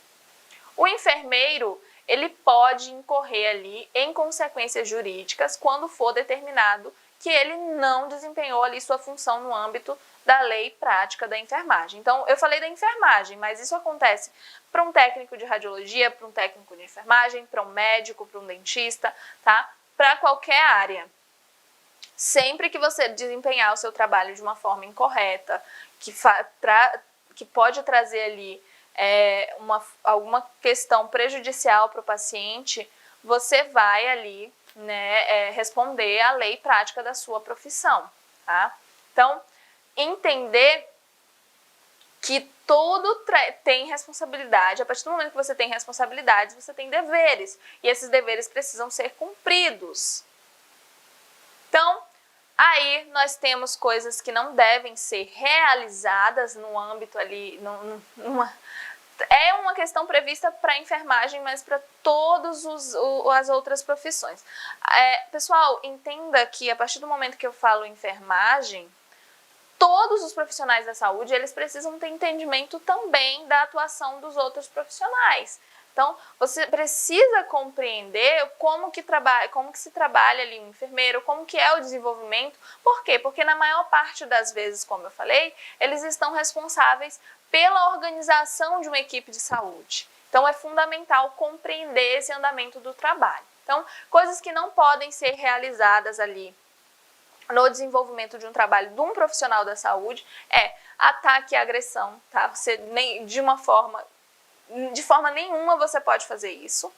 O enfermeiro, ele pode incorrer ali em consequências jurídicas quando for determinado que ele não desempenhou ali sua função no âmbito da lei prática da enfermagem. Então, eu falei da enfermagem, mas isso acontece para um técnico de radiologia, para um técnico de enfermagem, para um médico, para um dentista, tá? Para qualquer área. Sempre que você desempenhar o seu trabalho de uma forma incorreta, que pode trazer ali alguma questão prejudicial para o paciente, você vai ali, né, responder à lei prática da sua profissão, tá? Então, entender que todo tem responsabilidade. A partir do momento que você tem responsabilidades, você tem deveres. E esses deveres precisam ser cumpridos. Então, aí nós temos coisas que não devem ser realizadas no âmbito ali, é uma questão prevista para a enfermagem, mas para todas as outras profissões. Pessoal, entenda que a partir do momento que eu falo enfermagem, todos os profissionais da saúde, eles precisam ter entendimento também da atuação dos outros profissionais. Então, você precisa compreender como que se trabalha ali um enfermeiro, como que é o desenvolvimento. Por quê? Porque na maior parte das vezes, como eu falei, eles estão responsáveis pela organização de uma equipe de saúde. Então, é fundamental compreender esse andamento do trabalho. Então, coisas que não podem ser realizadas ali no desenvolvimento de um trabalho de um profissional da saúde é ataque e agressão, tá? Você de forma nenhuma você pode fazer isso,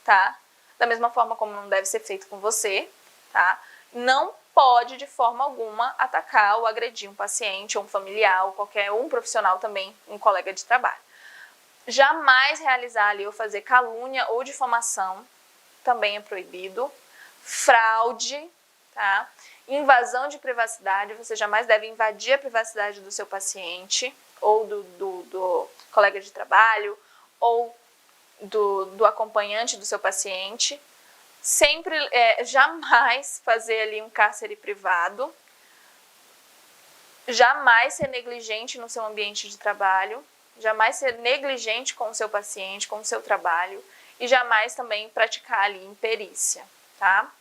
tá? Da mesma forma como não deve ser feito com você, tá? Não pode de forma alguma atacar ou agredir um paciente, ou um familiar, ou um profissional também, um colega de trabalho. Jamais realizar ali ou fazer calúnia ou difamação, também é proibido. Fraude, tá? Invasão de privacidade, você jamais deve invadir a privacidade do seu paciente, ou do colega de trabalho, ou do acompanhante do seu paciente. Sempre, jamais fazer ali um cárcere privado, jamais ser negligente no seu ambiente de trabalho, jamais ser negligente com o seu paciente, com o seu trabalho, e jamais também praticar ali imperícia, tá?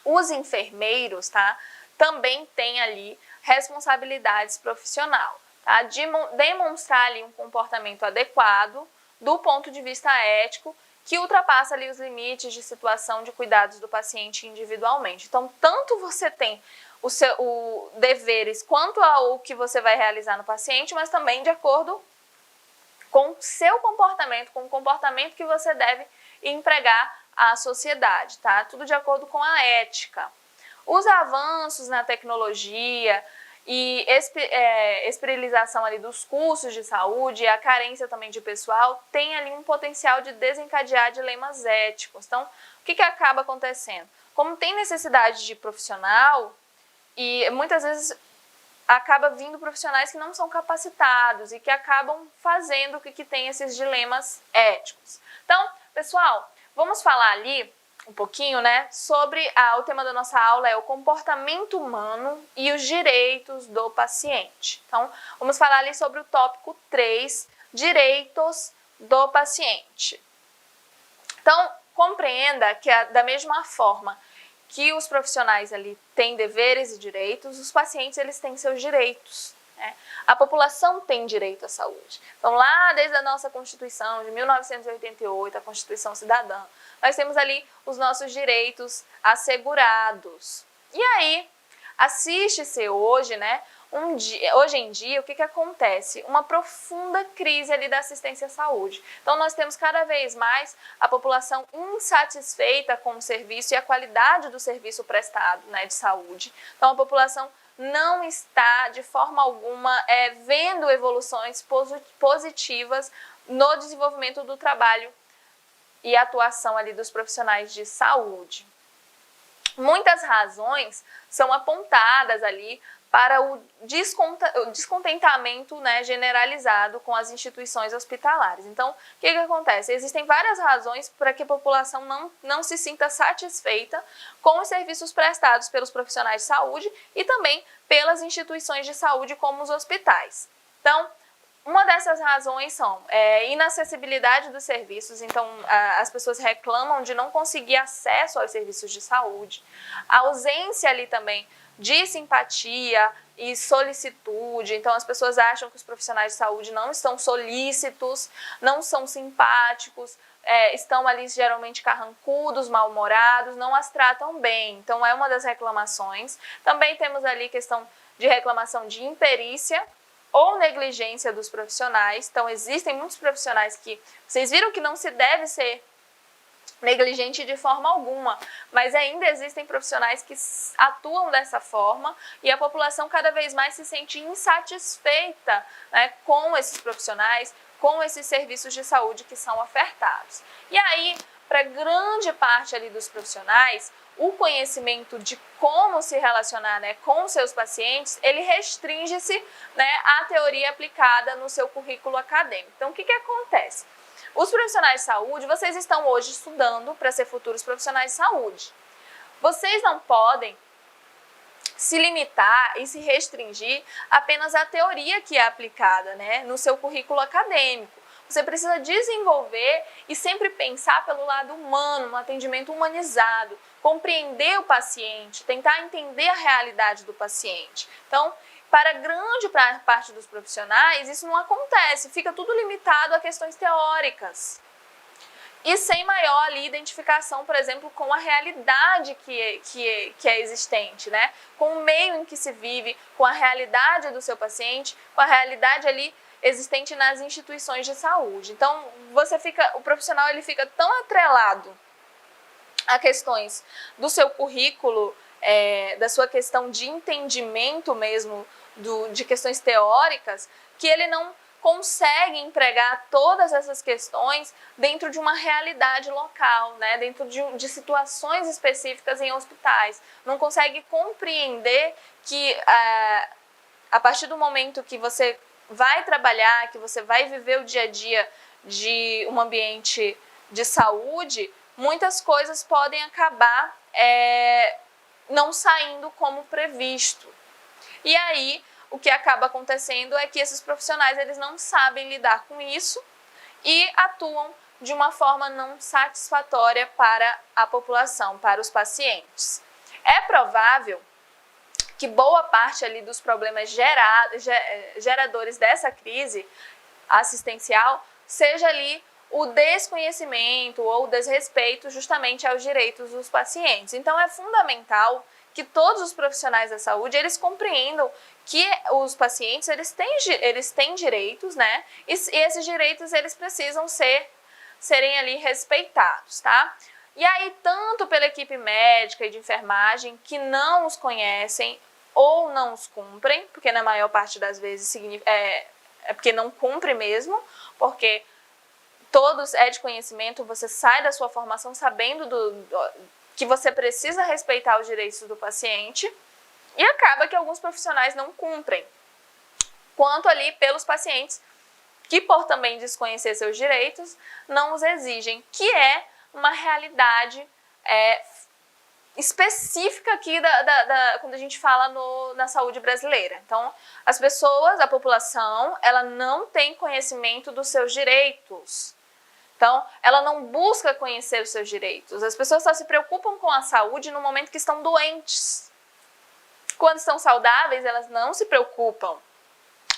Os enfermeiros, tá, também têm ali responsabilidades profissional, tá? De demonstrar ali um comportamento adequado do ponto de vista ético, que ultrapassa ali os limites de situação de cuidados do paciente individualmente. Então, tanto você tem os deveres quanto ao que você vai realizar no paciente, mas também de acordo com o seu comportamento, com o comportamento que você deve empregar à sociedade, tá? Tudo de acordo com a ética. Os avanços na tecnologia e esterilização ali dos cursos de saúde e a carência também de pessoal tem ali um potencial de desencadear dilemas éticos. Então, o que acaba acontecendo? Como tem necessidade de profissional e muitas vezes acaba vindo profissionais que não são capacitados e que acabam fazendo que tem esses dilemas éticos. Então, pessoal, vamos falar ali um pouquinho, né, sobre o tema da nossa aula é o comportamento humano e os direitos do paciente. Então, vamos falar ali sobre o tópico 3, direitos do paciente. Então, compreenda que da mesma forma que os profissionais ali têm deveres e direitos, os pacientes eles têm seus direitos. A população tem direito à saúde. Então, lá desde a nossa Constituição de 1988, a Constituição Cidadã, nós temos ali os nossos direitos assegurados. E aí, assiste-se hoje, né? Hoje em dia, o que acontece? Uma profunda crise ali da assistência à saúde. Então, nós temos cada vez mais a população insatisfeita com o serviço e a qualidade do serviço prestado, né, de saúde. Então, a população não está, de forma alguma, vendo evoluções positivas no desenvolvimento do trabalho e atuação ali dos profissionais de saúde. Muitas razões são apontadas ali para o descontentamento, né, generalizado com as instituições hospitalares. Então, o que acontece? Existem várias razões para que a população não se sinta satisfeita com os serviços prestados pelos profissionais de saúde e também pelas instituições de saúde como os hospitais. Então, uma dessas razões são inacessibilidade dos serviços, então as pessoas reclamam de não conseguir acesso aos serviços de saúde, a ausência ali também de simpatia e solicitude, então as pessoas acham que os profissionais de saúde não estão solícitos, não são simpáticos, estão ali geralmente carrancudos, mal-humorados, não as tratam bem, então é uma das reclamações. Também temos ali questão de reclamação de imperícia ou negligência dos profissionais, então existem muitos profissionais que, vocês viram que não se deve ser negligente de forma alguma, mas ainda existem profissionais que atuam dessa forma e a população cada vez mais se sente insatisfeita, né, com esses profissionais, com esses serviços de saúde que são ofertados. E aí, para grande parte ali dos profissionais, o conhecimento de como se relacionar, né, com seus pacientes, ele restringe-se, né, à teoria aplicada no seu currículo acadêmico. Então, o que acontece? Os profissionais de saúde, vocês estão hoje estudando para ser futuros profissionais de saúde. Vocês não podem se limitar e se restringir apenas à teoria que é aplicada, né, no seu currículo acadêmico. Você precisa desenvolver e sempre pensar pelo lado humano, no atendimento humanizado, compreender o paciente, tentar entender a realidade do paciente. Então, para grande parte dos profissionais, isso não acontece, fica tudo limitado a questões teóricas. E sem maior ali, identificação, por exemplo, com a realidade que é existente, né? Com o meio em que se vive, com a realidade do seu paciente, com a realidade ali existente nas instituições de saúde. Então, o profissional ele fica tão atrelado a questões do seu currículo, da sua questão de entendimento mesmo, de questões teóricas, que ele não consegue empregar todas essas questões dentro de uma realidade local, né? Dentro de situações específicas em hospitais. Não consegue compreender que a partir do momento que você vai trabalhar, que você vai viver o dia a dia de um ambiente de saúde, muitas coisas podem acabar não saindo como previsto. E aí, o que acaba acontecendo é que esses profissionais eles não sabem lidar com isso e atuam de uma forma não satisfatória para a população, para os pacientes. É provável que boa parte ali dos problemas geradores dessa crise assistencial seja ali o desconhecimento ou o desrespeito justamente aos direitos dos pacientes. Então é fundamental que todos os profissionais da saúde eles compreendam que os pacientes eles têm direitos, né? E esses direitos eles precisam serem ali respeitados, tá? E aí, tanto pela equipe médica e de enfermagem que não os conhecem ou não os cumprem, porque na maior parte das vezes é porque não cumpre mesmo, porque todos é de conhecimento, você sai da sua formação sabendo que você precisa respeitar os direitos do paciente e acaba que alguns profissionais não cumprem. Quanto ali pelos pacientes que, por também desconhecer seus direitos, não os exigem, que é uma realidade específica aqui quando a gente fala na saúde brasileira. Então, as pessoas, a população, ela não tem conhecimento dos seus direitos. Então, ela não busca conhecer os seus direitos. As pessoas só se preocupam com a saúde no momento que estão doentes. Quando estão saudáveis, elas não se preocupam.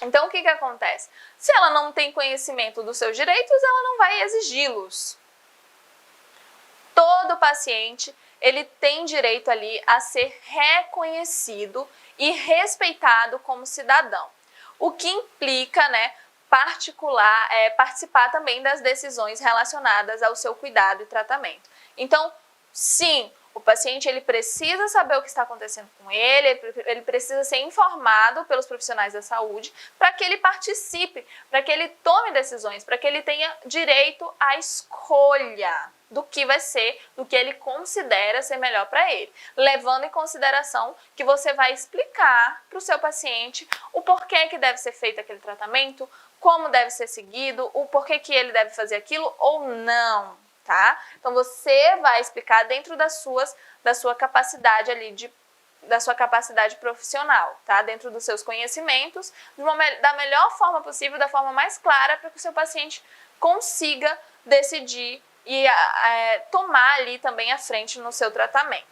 Então, o que acontece? Se ela não tem conhecimento dos seus direitos, ela não vai exigi-los. Todo paciente, ele tem direito ali a ser reconhecido e respeitado como cidadão. O que implica, né, participar também das decisões relacionadas ao seu cuidado e tratamento. Então, sim, o paciente ele precisa saber o que está acontecendo com ele precisa ser informado pelos profissionais da saúde para que ele participe, para que ele tome decisões, para que ele tenha direito à escolha do que vai ser, do que ele considera ser melhor para ele, levando em consideração que você vai explicar para o seu paciente o porquê que deve ser feito aquele tratamento, como deve ser seguido, o porquê que ele deve fazer aquilo ou não, tá? Então você vai explicar dentro da sua capacidade ali da sua capacidade profissional, tá? Dentro dos seus conhecimentos, da melhor forma possível, da forma mais clara, para que o seu paciente consiga decidir e tomar ali também a frente no seu tratamento.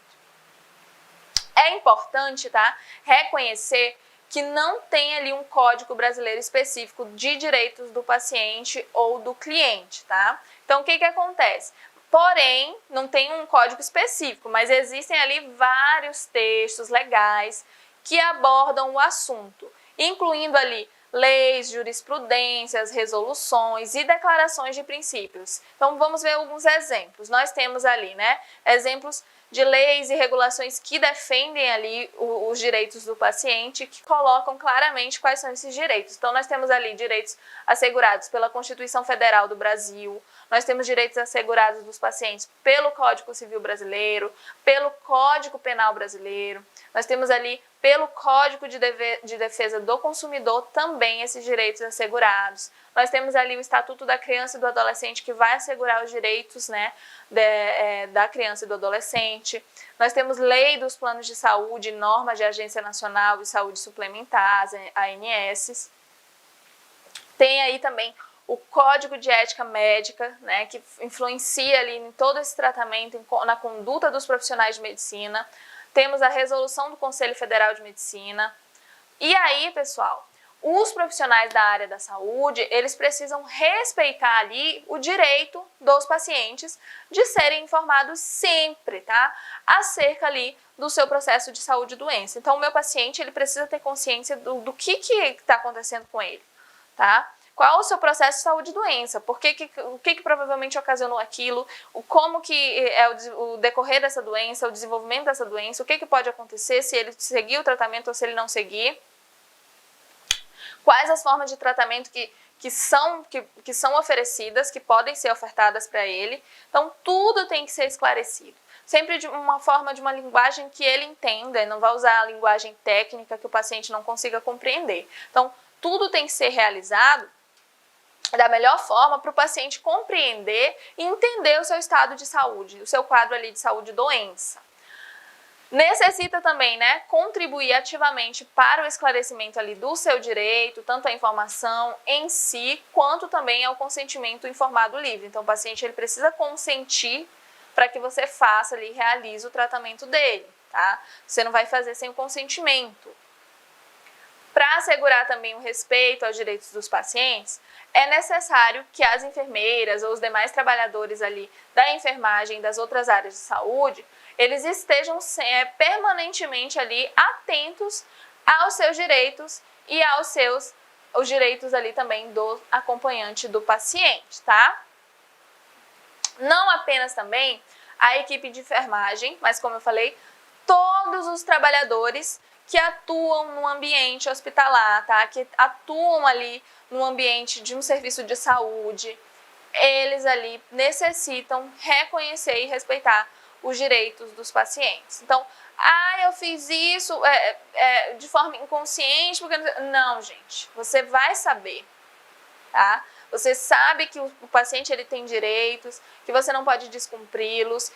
É importante, tá? Reconhecer que não tem ali um código brasileiro específico de direitos do paciente ou do cliente, tá? Então, o que acontece? Porém, não tem um código específico, mas existem ali vários textos legais que abordam o assunto, incluindo ali leis, jurisprudências, resoluções e declarações de princípios. Então, vamos ver alguns exemplos. Nós temos ali, né, exemplos de leis e regulações que defendem ali os direitos do paciente, que colocam claramente quais são esses direitos. Então, nós temos ali direitos assegurados pela Constituição Federal do Brasil, nós temos direitos assegurados dos pacientes pelo Código Civil Brasileiro, pelo Código Penal Brasileiro, nós temos ali pelo Código de Defesa do Consumidor também esses direitos assegurados. Nós temos ali o Estatuto da Criança e do Adolescente, que vai assegurar os direitos, né, da criança e do adolescente. Nós temos lei dos planos de saúde, normas de Agência Nacional de Saúde Suplementar, as ANS. Tem aí também o Código de Ética Médica, né, que influencia ali em todo esse tratamento, na conduta dos profissionais de medicina. Temos a resolução do Conselho Federal de Medicina. E aí, pessoal, os profissionais da área da saúde, eles precisam respeitar ali o direito dos pacientes de serem informados sempre, tá? Acerca ali do seu processo de saúde e doença. Então, o meu paciente, ele precisa ter consciência do que está acontecendo com ele, tá? Qual o seu processo de saúde e doença? O que provavelmente ocasionou aquilo? Como que é o decorrer dessa doença, o desenvolvimento dessa doença? O que pode acontecer se ele seguir o tratamento ou se ele não seguir? Quais as formas de tratamento que são oferecidas, que podem ser ofertadas para ele? Então, tudo tem que ser esclarecido. Sempre de uma forma, de uma linguagem que ele entenda, não vai usar a linguagem técnica que o paciente não consiga compreender. Então, tudo tem que ser realizado da melhor forma para o paciente compreender e entender o seu estado de saúde, o seu quadro ali de saúde e doença. Necessita também, né, contribuir ativamente para o esclarecimento ali do seu direito, tanto a informação em si, quanto também ao consentimento informado livre. Então, o paciente ele precisa consentir para que você faça ali, realize o tratamento dele, tá? Você não vai fazer sem o consentimento. Para assegurar também o respeito aos direitos dos pacientes, é necessário que as enfermeiras ou os demais trabalhadores ali da enfermagem e das outras áreas de saúde, eles estejam permanentemente ali atentos aos seus direitos e os direitos ali também do acompanhante do paciente, tá? Não apenas também a equipe de enfermagem, mas como eu falei, todos os trabalhadores que atuam no ambiente hospitalar, tá? Que atuam ali no ambiente de um serviço de saúde, eles ali necessitam reconhecer e respeitar os direitos dos pacientes. Então, eu fiz isso de forma inconsciente, porque... Não, gente, você vai saber, tá? você sabe que o paciente ele tem direitos, que você não pode descumpri-los.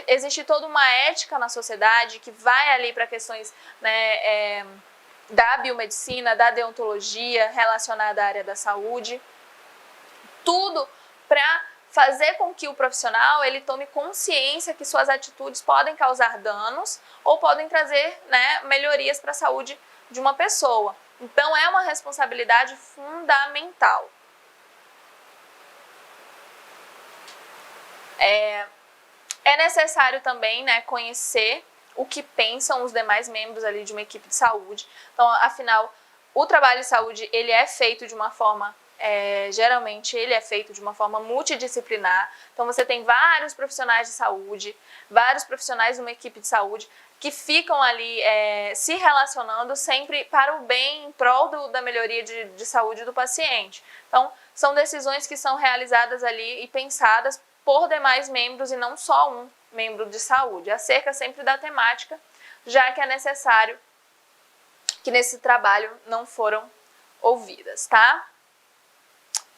Existe toda uma ética na sociedade que vai ali para questões, né, da biomedicina, da deontologia relacionada à área da saúde. Tudo para fazer com que o profissional ele tome consciência que suas atitudes podem causar danos ou podem trazer, né, melhorias para a saúde de uma pessoa. Então, é uma responsabilidade fundamental. É necessário também, né, conhecer o que pensam os demais membros ali de uma equipe de saúde. Então, afinal, o trabalho de saúde ele é feito de uma forma, geralmente ele é feito de uma forma multidisciplinar. Então, você tem vários profissionais de saúde, vários profissionais de uma equipe de saúde que ficam ali se relacionando sempre para o bem, em prol da melhoria de saúde do paciente. Então, são decisões que são realizadas ali e pensadas por demais membros e não só um membro de saúde, acerca sempre da temática, já que é necessário que nesse trabalho não foram ouvidas, tá?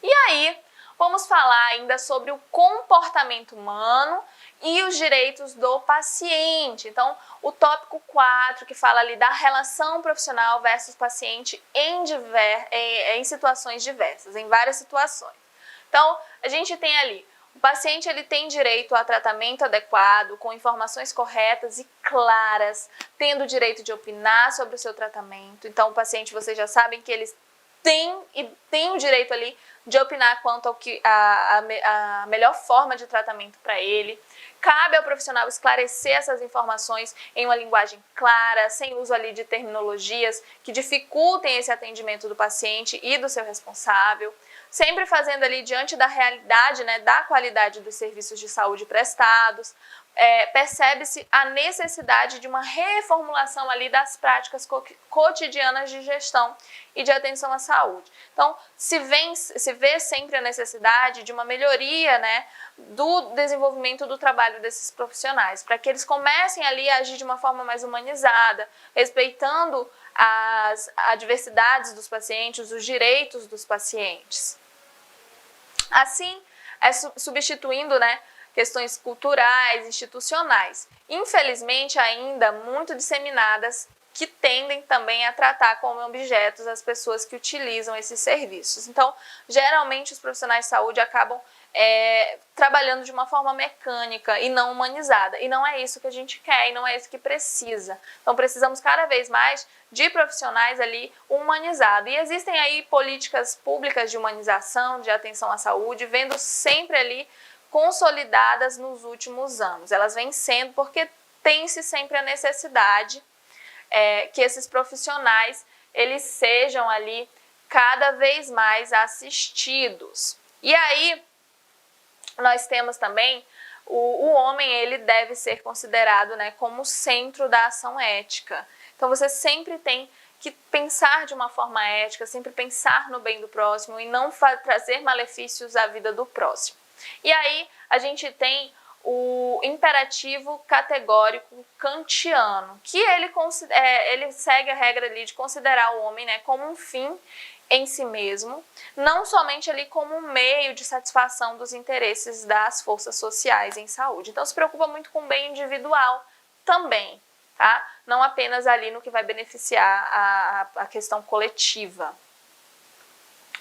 E aí, vamos falar ainda sobre o comportamento humano e os direitos do paciente. Então, o tópico 4, que fala ali da relação profissional versus paciente em situações diversas, em várias situações. Então, a gente tem ali, o paciente ele tem direito a tratamento adequado, com informações corretas e claras, tendo o direito de opinar sobre o seu tratamento. Então, o paciente, vocês já sabem que eles têm o direito ali de opinar quanto ao que a melhor forma de tratamento para ele. Cabe ao profissional esclarecer essas informações em uma linguagem clara, sem uso ali de terminologias que dificultem esse atendimento do paciente e do seu responsável. Sempre fazendo ali diante da realidade, né, da qualidade dos serviços de saúde prestados. Percebe-se a necessidade de uma reformulação ali das práticas cotidianas de gestão e de atenção à saúde. Então, se vê sempre a necessidade de uma melhoria, né, do desenvolvimento do trabalho desses profissionais, para que eles comecem ali a agir de uma forma mais humanizada, respeitando as adversidades dos pacientes, os direitos dos pacientes. Assim, substituindo, né, questões culturais, institucionais, infelizmente ainda muito disseminadas, que tendem também a tratar como objetos as pessoas que utilizam esses serviços. Então, geralmente os profissionais de saúde acabam trabalhando de uma forma mecânica e não humanizada. E não é isso que a gente quer e não é isso que precisa. Então, precisamos cada vez mais de profissionais ali humanizados. E existem aí políticas públicas de humanização, de atenção à saúde, vendo sempre ali consolidadas nos últimos anos. Elas vêm sendo porque tem-se sempre a necessidade que esses profissionais eles sejam ali cada vez mais assistidos. E aí, nós temos também o homem, ele deve ser considerado, né, como o centro da ação ética. Então, você sempre tem que pensar de uma forma ética, sempre pensar no bem do próximo e não trazer malefícios à vida do próximo. E aí, a gente tem o imperativo categórico kantiano, que ele segue a regra ali de considerar o homem, né, como um fim em si mesmo, não somente ali como um meio de satisfação dos interesses das forças sociais em saúde. Então, se preocupa muito com o bem individual também, tá? Não apenas ali no que vai beneficiar a questão coletiva.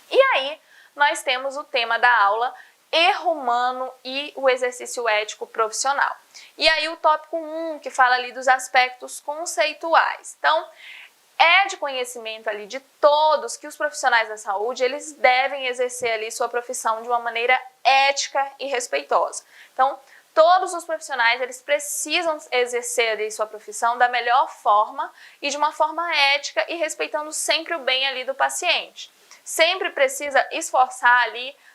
E aí, nós temos o tema da aula, erro humano e o exercício ético profissional. E aí o tópico 1, que fala ali dos aspectos conceituais. Então, é de conhecimento ali de todos que os profissionais da saúde, eles devem exercer ali sua profissão de uma maneira ética e respeitosa. Então, todos os profissionais, eles precisam exercer ali sua profissão da melhor forma e de uma forma ética e respeitando sempre o bem ali do paciente. Sempre precisa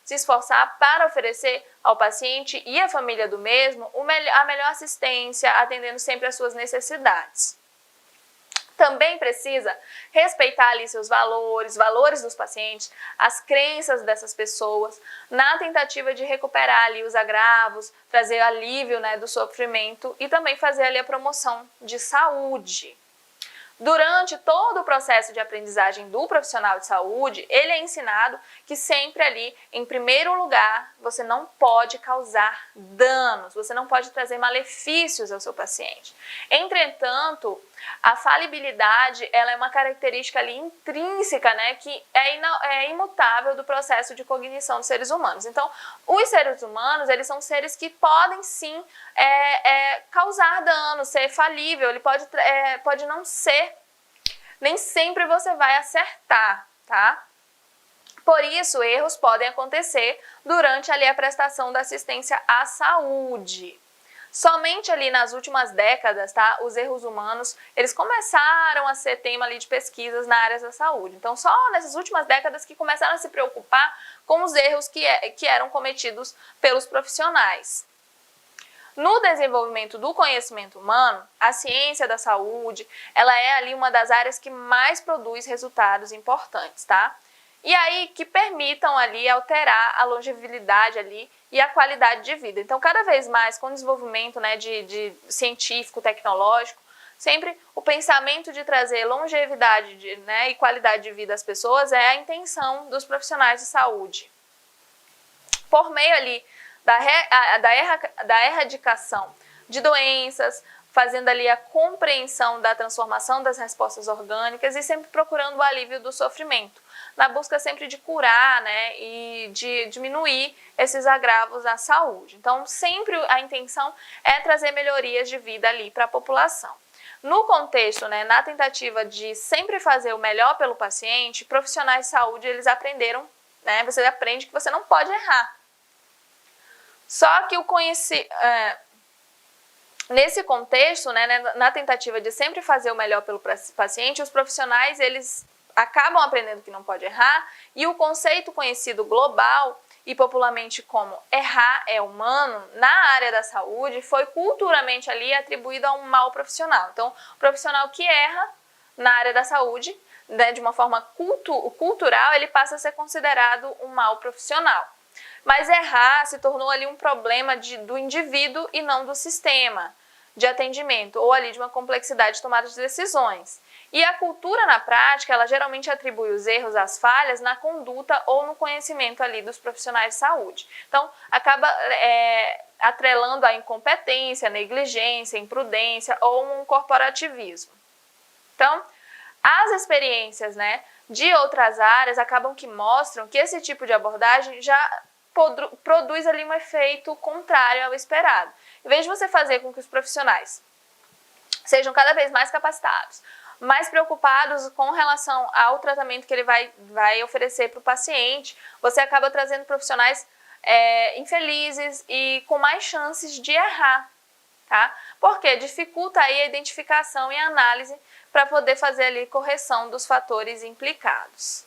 se esforçar para oferecer ao paciente e à família do mesmo a melhor assistência, atendendo sempre às suas necessidades. Também precisa respeitar ali seus valores dos pacientes, as crenças dessas pessoas, na tentativa de recuperar ali os agravos, trazer alívio, né, do sofrimento e também fazer ali a promoção de saúde. Durante todo o processo de aprendizagem do profissional de saúde, ele é ensinado que sempre ali, em primeiro lugar, você não pode causar danos, você não pode trazer malefícios ao seu paciente. Entretanto, a falibilidade, ela é uma característica ali intrínseca, né, que é imutável do processo de cognição dos seres humanos. Então, os seres humanos, eles são seres que podem sim causar dano, ser falível, ele pode não ser, nem sempre você vai acertar, tá? Por isso, erros podem acontecer durante ali a prestação da assistência à saúde. Somente ali nas últimas décadas, tá, os erros humanos, eles começaram a ser tema ali de pesquisas na área da saúde. Então, só nessas últimas décadas que começaram a se preocupar com os erros que eram cometidos pelos profissionais. No desenvolvimento do conhecimento humano, a ciência da saúde, ela é ali uma das áreas que mais produz resultados importantes, tá? E aí que permitam ali alterar a longevidade ali e a qualidade de vida. Então, cada vez mais com o desenvolvimento, né, de científico, tecnológico, sempre o pensamento de trazer longevidade e qualidade de vida às pessoas é a intenção dos profissionais de saúde. Por meio ali da erradicação de doenças, fazendo ali a compreensão da transformação das respostas orgânicas e sempre procurando o alívio do sofrimento, na busca sempre de curar, né, e de diminuir esses agravos à saúde. Então, sempre a intenção é trazer melhorias de vida ali para a população. No contexto, né, na tentativa de sempre fazer o melhor pelo paciente, profissionais de saúde, eles aprenderam, né, você aprende que você não pode errar. Só que nesse contexto, né, na tentativa de sempre fazer o melhor pelo paciente, os profissionais, eles acabam aprendendo que não pode errar, e o conceito conhecido global e popularmente como errar é humano, na área da saúde, foi culturalmente ali atribuído a um mau profissional. Então, o profissional que erra na área da saúde, né, de uma forma cultural, ele passa a ser considerado um mau profissional. Mas errar se tornou ali um problema do indivíduo e não do sistema de atendimento, ou ali de uma complexidade de tomada de decisões. E a cultura, na prática, ela geralmente atribui os erros, as falhas, na conduta ou no conhecimento ali dos profissionais de saúde. Então, acaba atrelando a incompetência, negligência, imprudência ou um corporativismo. Então, as experiências, né, de outras áreas acabam que mostram que esse tipo de abordagem já produz ali um efeito contrário ao esperado. Em vez de você fazer com que os profissionais sejam cada vez mais capacitados, mais preocupados com relação ao tratamento que ele vai oferecer para o paciente, você acaba trazendo profissionais infelizes e com mais chances de errar, tá? Porque dificulta aí a identificação e a análise para poder fazer ali correção dos fatores implicados.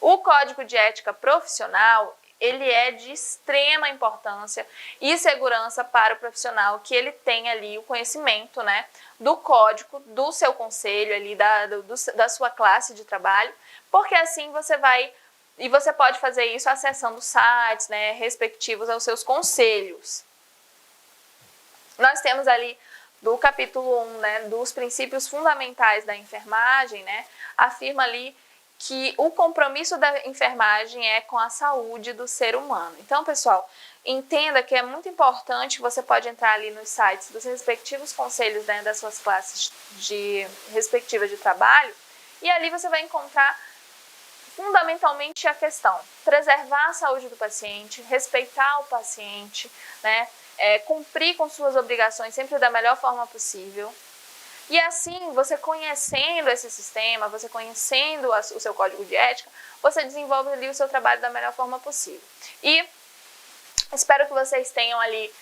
O Código de Ética Profissional, ele é de extrema importância e segurança para o profissional que ele tem ali o conhecimento, né, do código, do seu conselho ali, da sua classe de trabalho, porque assim você pode fazer isso acessando sites, né, respectivos aos seus conselhos. Nós temos ali do capítulo 1, né, dos princípios fundamentais da enfermagem, né, afirma ali que o compromisso da enfermagem é com a saúde do ser humano. Então, pessoal, entenda que é muito importante, você pode entrar ali nos sites dos respectivos conselhos, né, das suas classes respectivas de trabalho, e ali você vai encontrar fundamentalmente a questão: preservar a saúde do paciente, respeitar o paciente, né, cumprir com suas obrigações sempre da melhor forma possível. E assim, você conhecendo esse sistema, você conhecendo o seu código de ética, você desenvolve ali o seu trabalho da melhor forma possível. E espero que vocês tenham ali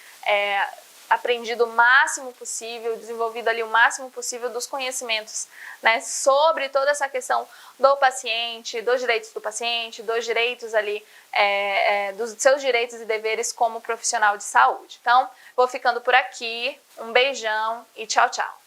aprendido o máximo possível, desenvolvido ali o máximo possível dos conhecimentos, né, sobre toda essa questão do paciente, dos direitos do paciente, dos direitos ali, dos seus direitos e deveres como profissional de saúde. Então, vou ficando por aqui, um beijão e tchau, tchau.